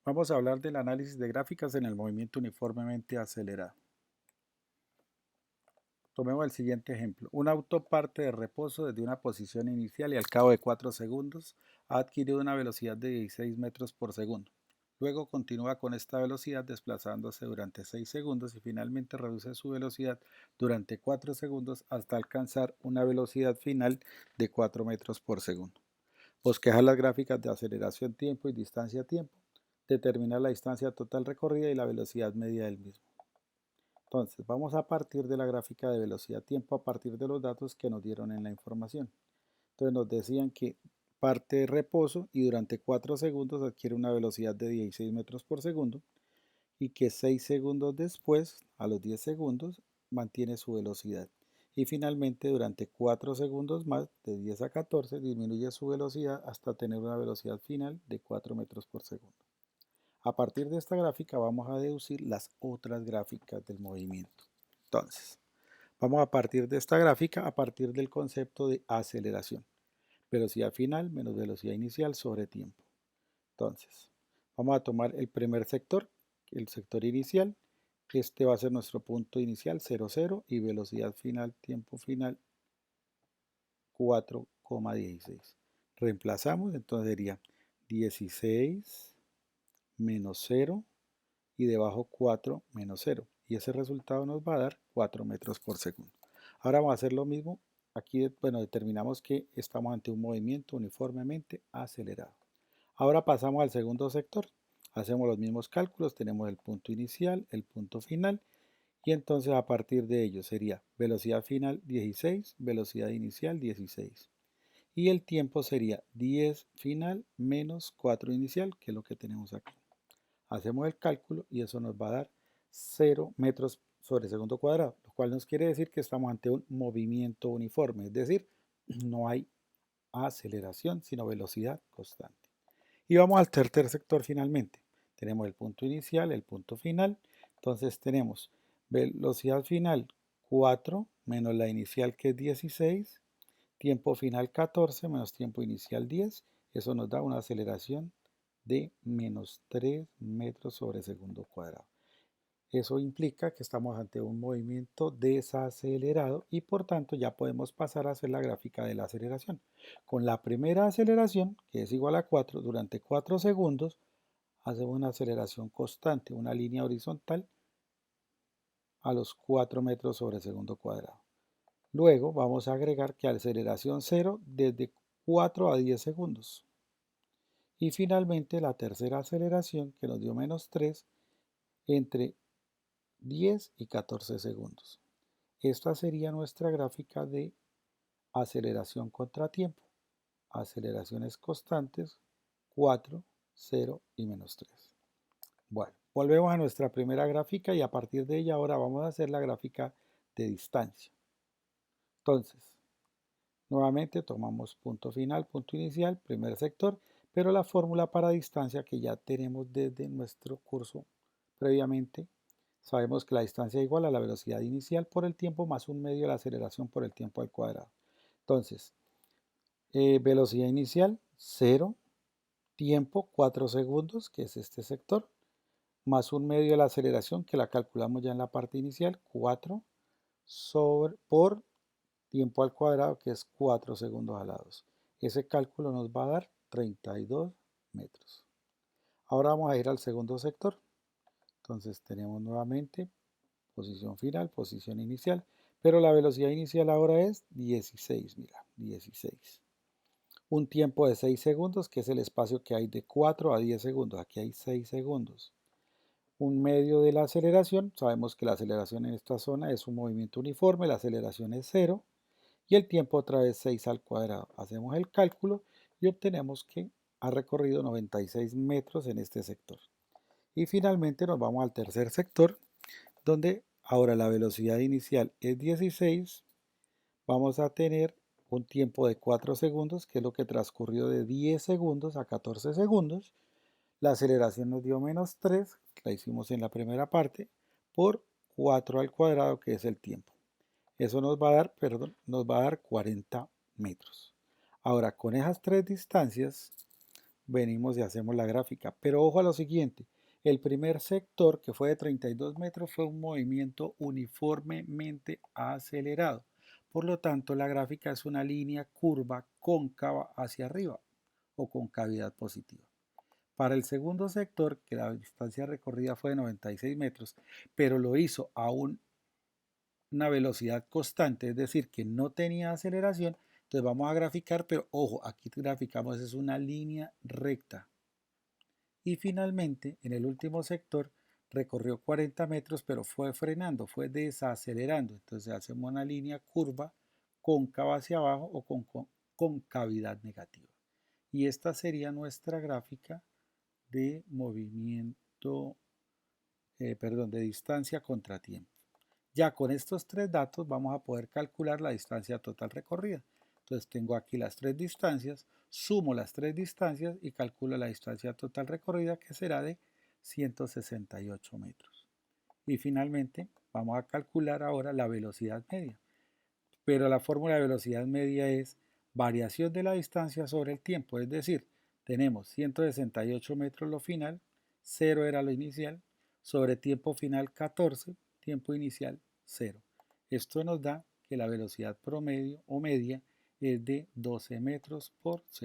Vamos a hablar del análisis de gráficas en el movimiento uniformemente acelerado. Tomemos el siguiente ejemplo. Un auto parte de reposo desde una posición inicial y al cabo de 4 segundos ha adquirido una velocidad de 16 metros por segundo. Luego continúa con esta velocidad desplazándose durante 6 segundos y finalmente reduce su velocidad durante 4 segundos hasta alcanzar una velocidad final de 4 metros por segundo. Bosqueja las gráficas de aceleración tiempo y distancia tiempo. Determina la distancia total recorrida y la velocidad media del mismo. Entonces, vamos a partir de la gráfica de velocidad tiempo a partir de los datos que nos dieron en la información. Entonces nos decían que parte de reposo y durante 4 segundos adquiere una velocidad de 16 metros por segundo y que 6 segundos después, a los 10 segundos, mantiene su velocidad. Y finalmente, durante 4 segundos más, de 10 a 14, disminuye su velocidad hasta tener una velocidad final de 4 metros por segundo. A partir de esta gráfica vamos a deducir las otras gráficas del movimiento. Entonces, vamos a partir de esta gráfica a partir del concepto de aceleración. Velocidad final menos velocidad inicial sobre tiempo. Entonces, vamos a tomar el primer sector, el sector inicial. Este va a ser nuestro punto inicial 0, 0 y velocidad final, tiempo final 4,16. Reemplazamos, entonces sería 16 menos 0 y debajo 4 menos 0. Y ese resultado nos va a dar 4 metros por segundo. Ahora vamos a hacer lo mismo. Aquí, bueno, determinamos que estamos ante un movimiento uniformemente acelerado. Ahora pasamos al segundo sector. Hacemos los mismos cálculos. Tenemos el punto inicial, el punto final. Y entonces a partir de ello sería velocidad final 16, velocidad inicial 16. Y el tiempo sería 10 final menos 4 inicial, que es lo que tenemos aquí. Hacemos el cálculo y eso nos va a dar 0 metros sobre segundo cuadrado, lo cual nos quiere decir que estamos ante un movimiento uniforme, es decir, no hay aceleración, sino velocidad constante. Y vamos al tercer sector finalmente. Tenemos el punto inicial, el punto final. Entonces tenemos velocidad final 4 menos la inicial que es 16, tiempo final 14 menos tiempo inicial 10. Eso nos da una aceleración de menos 3 metros sobre segundo cuadrado. Eso implica que estamos ante un movimiento desacelerado y por tanto ya podemos pasar a hacer la gráfica de la aceleración. Con la primera aceleración, que es igual a 4, durante 4 segundos hacemos una aceleración constante, una línea horizontal a los 4 metros sobre segundo cuadrado. Luego vamos a agregar que aceleración 0 desde 4 a 10 segundos. Y finalmente la tercera aceleración que nos dio menos 3 entre 10 y 14 segundos. Esta sería nuestra gráfica de aceleración contra tiempo. Aceleraciones constantes 4, 0 y menos 3. Bueno, volvemos a nuestra primera gráfica y a partir de ella ahora vamos a hacer la gráfica de distancia. Entonces, nuevamente tomamos punto final, punto inicial, primer sector, pero la fórmula para distancia que ya tenemos desde nuestro curso previamente, sabemos que la distancia es igual a la velocidad inicial por el tiempo más un medio de la aceleración por el tiempo al cuadrado. Entonces, velocidad inicial 0, tiempo 4 segundos, que es este sector, más un medio de la aceleración que la calculamos ya en la parte inicial, 4 por tiempo al cuadrado, que es 4 segundos a la 2. Ese cálculo nos va a dar 32 metros. Ahora vamos a ir al segundo sector. Entonces tenemos nuevamente posición final, posición inicial, pero la velocidad inicial ahora es 16, mira, 16. Un tiempo de 6 segundos, que es el espacio que hay de 4 a 10 segundos. Aquí hay 6 segundos. Un medio de la aceleración, sabemos que la aceleración en esta zona es un movimiento uniforme, la aceleración es 0 y el tiempo otra vez 6 al cuadrado. Hacemos el cálculo y obtenemos que ha recorrido 96 metros en este sector. Y finalmente nos vamos al tercer sector, donde ahora la velocidad inicial es 16, vamos a tener un tiempo de 4 segundos, que es lo que transcurrió de 10 segundos a 14 segundos. La aceleración nos dio menos 3, la hicimos en la primera parte, por 4 al cuadrado, que es el tiempo. Eso nos va a dar, perdón, nos va a dar 40 metros. Ahora, con esas tres distancias, venimos y hacemos la gráfica. Pero ojo a lo siguiente, el primer sector, que fue de 32 metros, fue un movimiento uniformemente acelerado. Por lo tanto, la gráfica es una línea curva cóncava hacia arriba o concavidad positiva. Para el segundo sector, que la distancia recorrida fue de 96 metros, pero lo hizo a una velocidad constante, es decir, que no tenía aceleración, entonces vamos a graficar, pero ojo, aquí graficamos es una línea recta. Y finalmente, en el último sector, recorrió 40 metros, pero fue frenando, fue desacelerando. Entonces hacemos una línea curva cóncava hacia abajo o con concavidad negativa. Y esta sería nuestra gráfica de movimiento, de distancia contra tiempo. Ya con estos tres datos vamos a poder calcular la distancia total recorrida. Entonces tengo aquí las tres distancias, sumo las tres distancias y calculo la distancia total recorrida, que será de 168 metros. Y finalmente vamos a calcular ahora la velocidad media. Pero la fórmula de velocidad media es variación de la distancia sobre el tiempo, es decir, tenemos 168 metros lo final, 0 era lo inicial, sobre tiempo final 14, tiempo inicial 0. Esto nos da que la velocidad promedio o media es de 12 metros por segundo.